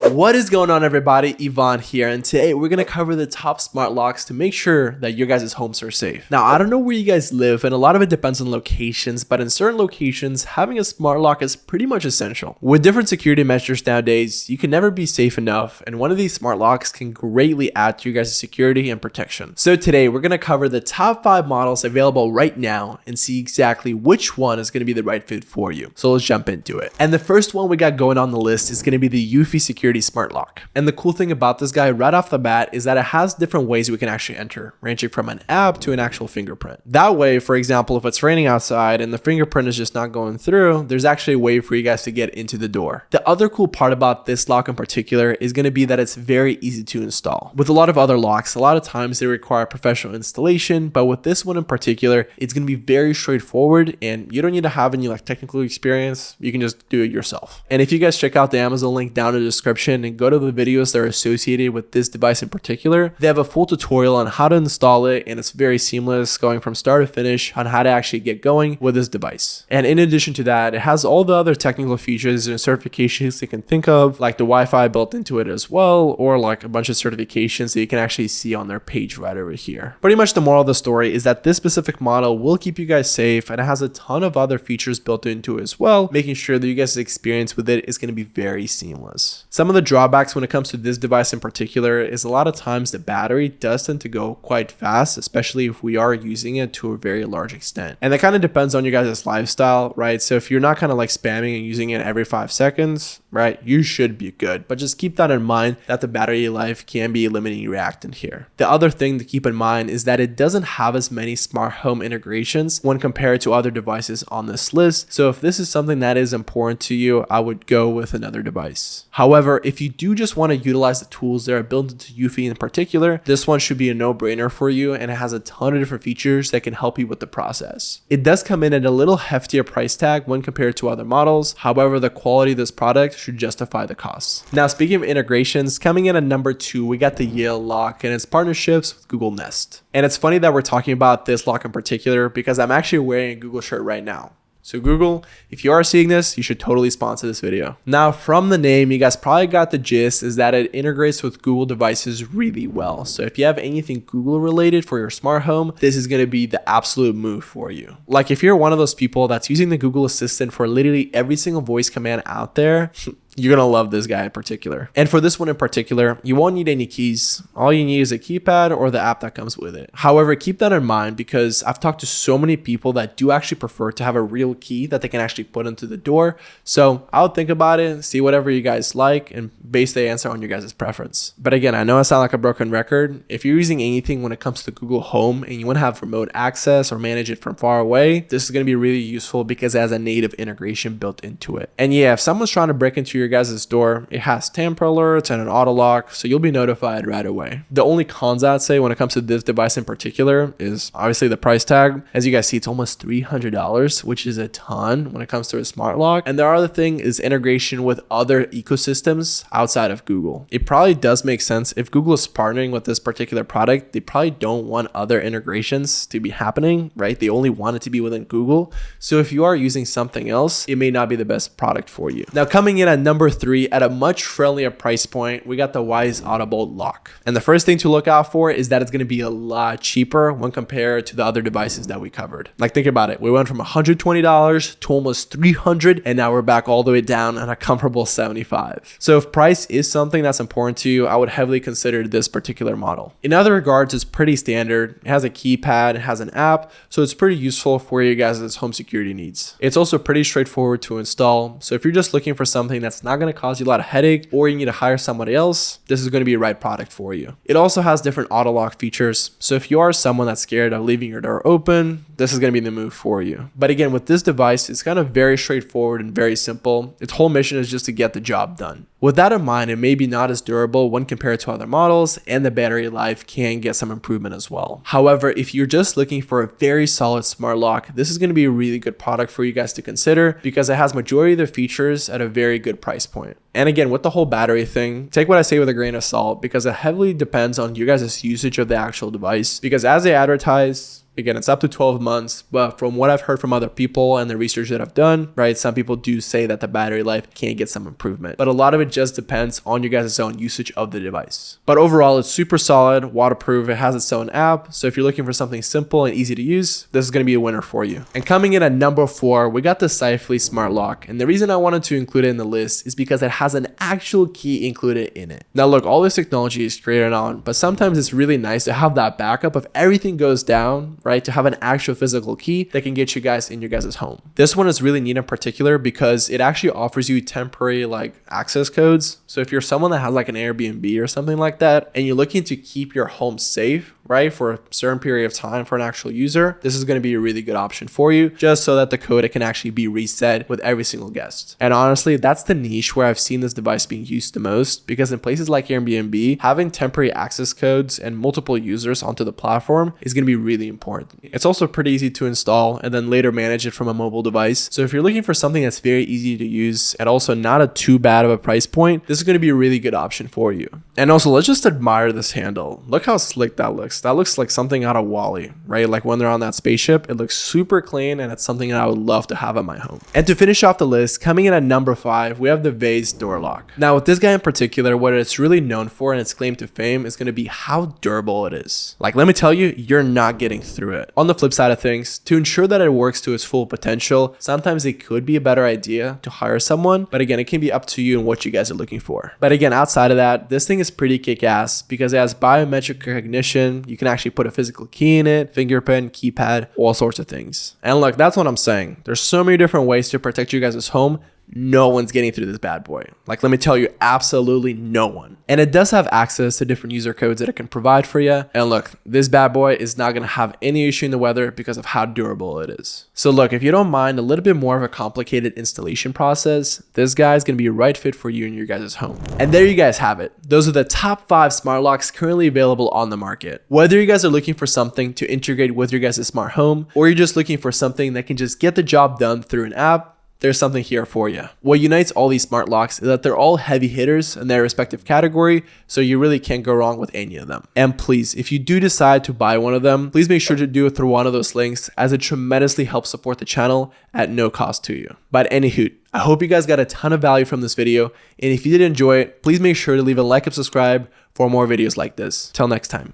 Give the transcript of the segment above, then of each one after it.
What is going on, everybody? Yvonne here, and today we're going to cover the top smart locks to make sure that your guys' homes are safe. Now, I don't know where you guys live, and a lot of it depends on locations, but in certain locations, having a smart lock is pretty much essential. With different security measures nowadays, you can never be safe enough, and one of these smart locks can greatly add to your guys' security and protection. So today, we're going to cover the top 5 models available right now and see exactly which one is going to be the right fit for you. So let's jump into it. And the first one we got going on the list is going to be the Eufy security smart lock. And the cool thing about this guy right off the bat is that it has different ways we can actually enter, ranging from an app to an actual fingerprint. That way, for example, if it's raining outside and the fingerprint is just not going through, there's actually a way for you guys to get into the door. The other cool part about this lock in particular is going to be that it's very easy to install. With a lot of other locks, a lot of times they require professional installation, but with this one in particular, it's going to be very straightforward and you don't need to have any technical experience. You can just do it yourself. And if you guys check out the Amazon link down in the description and go to the videos that are associated with this device in particular, they have a full tutorial on how to install it, and it's very seamless going from start to finish on how to actually get going with this device. And in addition to that, it has all the other technical features and certifications you can think of, like the Wi-Fi built into it as well, or like a bunch of certifications that you can actually see on their page right over here. Pretty much the moral of the story is that this specific model will keep you guys safe, and it has a ton of other features built into it as well, making sure that you guys' experience with it is going to be very seamless. Some of the drawbacks when it comes to this device in particular is a lot of times the battery does tend to go quite fast, especially if we are using it to a very large extent. And that kind of depends on your guys' lifestyle, right? So if you're not kind of like spamming and using it every 5 seconds, right, you should be good. But just keep that in mind that the battery life can be a limiting reactant here. The other thing to keep in mind is that it doesn't have as many smart home integrations when compared to other devices on this list. So if this is something that is important to you, I would go with another device. However, if you do just want to utilize the tools that are built into Eufy in particular, this one should be a no-brainer for you, and it has a ton of different features that can help you with the process. It does come in at a little heftier price tag when compared to other models. However, the quality of this product should justify the cost. Now, speaking of integrations, coming in at number 2, we got the Yale lock and its partnerships with Google Nest. And it's funny that we're talking about this lock in particular because I'm actually wearing a Google shirt right now. So Google, if you are seeing this, you should totally sponsor this video. Now, from the name, you guys probably got the gist is that it integrates with Google devices really well. So if you have anything Google related for your smart home, this is going to be the absolute move for you. Like if you're one of those people that's using the Google Assistant for literally every single voice command out there, you're going to love this guy in particular. And for this one in particular, you won't need any keys. All you need is a keypad or the app that comes with it. However, keep that in mind because I've talked to so many people that do actually prefer to have a real key that they can actually put into the door. So I would think about it, see whatever you guys like, and base the answer on your guys' preference. But again, I know I sound like a broken record. If you're using anything when it comes to Google Home and you want to have remote access or manage it from far away, this is going to be really useful because it has a native integration built into it. And yeah, if someone's trying to break into your guys' door, it has tamper alerts and an auto lock, so you'll be notified right away. The only cons I'd say when it comes to this device in particular is obviously the price tag. As you guys see, it's almost $300, which is a ton when it comes to a smart lock. And the other thing is integration with other ecosystems outside of Google. It probably does make sense if Google is partnering with this particular product, they probably don't want other integrations to be happening, right? They only want it to be within Google. So if you are using something else, it may not be the best product for you. Now, coming in at number 3 at a much friendlier price point, we got the Wyze Auto-Bolt lock. And the first thing to look out for is that it's going to be a lot cheaper when compared to the other devices that we covered. Like think about it. We went from $120 to almost $300, and now we're back all the way down at a comfortable $75. So if price is something that's important to you, I would heavily consider this particular model. In other regards, it's pretty standard. It has a keypad, it has an app, so it's pretty useful for you guys' home security needs. It's also pretty straightforward to install. So if you're just looking for something that's not going to cause you a lot of headache or you need to hire somebody else, this is going to be the right product for you. It also has different auto lock features. So if you are someone that's scared of leaving your door open, this is going to be the move for you. But again, with this device, it's kind of very straightforward and very simple. Its whole mission is just to get the job done. With that in mind, it may be not as durable when compared to other models, and the battery life can get some improvement as well. However, if you're just looking for a very solid smart lock, this is going to be a really good product for you guys to consider because it has majority of the features at a very good price point. And again, with the whole battery thing, take what I say with a grain of salt because it heavily depends on your guys' usage of the actual device. Because as they advertise, Again, it's up to 12 months, but from what I've heard from other people and the research that I've done, right, some people do say that the battery life can get some improvement, but a lot of it just depends on your guys' own usage of the device. But overall, it's super solid, waterproof, it has its own app, so if you're looking for something simple and easy to use, this is going to be a winner for you. And coming in at number 4, we got the Sifely Smart Lock, and the reason I wanted to include it in the list is because it has an actual key included in it. Now look, all this technology is great and on, but sometimes it's really nice to have that backup if everything goes down, right, to have an actual physical key that can get you guys in your guys' home. This one is really neat in particular because it actually offers you temporary like access codes. So if you're someone that has like an Airbnb or something like that, and you're looking to keep your home safe, right, for a certain period of time for an actual user, this is going to be a really good option for you, just so that the code it can actually be reset with every single guest. And honestly, that's the niche where I've seen this device being used the most, because in places like Airbnb, having temporary access codes and multiple users onto the platform is going to be really important. It's also pretty easy to install and then later manage it from a mobile device. So if you're looking for something that's very easy to use and also not a too bad of a price point, this is going to be a really good option for you. And also, let's just admire this handle. Look how slick that looks. That looks like something out of WALL-E, right? Like when they're on that spaceship, it looks super clean, and it's something that I would love to have at my home. And to finish off the list, coming in at number 5, we have the Veise Door Lock. Now with this guy in particular, what it's really known for and its claim to fame is going to be how durable it is. Like, let me tell you, you're not getting through it. On the flip side of things, to ensure that it works to its full potential, sometimes it could be a better idea to hire someone, but again, it can be up to you and what you guys are looking for. But again, outside of that, this thing is pretty kick-ass because it has biometric recognition. You can actually put a physical key in it, fingerprint, keypad, all sorts of things. And look, that's what I'm saying. There's so many different ways to protect you guys' home. No one's getting through this bad boy. Like, let me tell you, absolutely no one. And it does have access to different user codes that it can provide for you. And look, this bad boy is not going to have any issue in the weather because of how durable it is. So look, if you don't mind a little bit more of a complicated installation process, this guy is going to be a right fit for you in your guys' home. And there you guys have it. Those are the top 5 smart locks currently available on the market. Whether you guys are looking for something to integrate with your guys' smart home, or you're just looking for something that can just get the job done through an app, there's something here for you. What unites all these smart locks is that they're all heavy hitters in their respective category, so you really can't go wrong with any of them. And please, if you do decide to buy one of them, please make sure to do it through one of those links, as it tremendously helps support the channel at no cost to you. But anywho, I hope you guys got a ton of value from this video, and if you did enjoy it, please make sure to leave a like and subscribe for more videos like this. Till next time,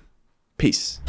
peace.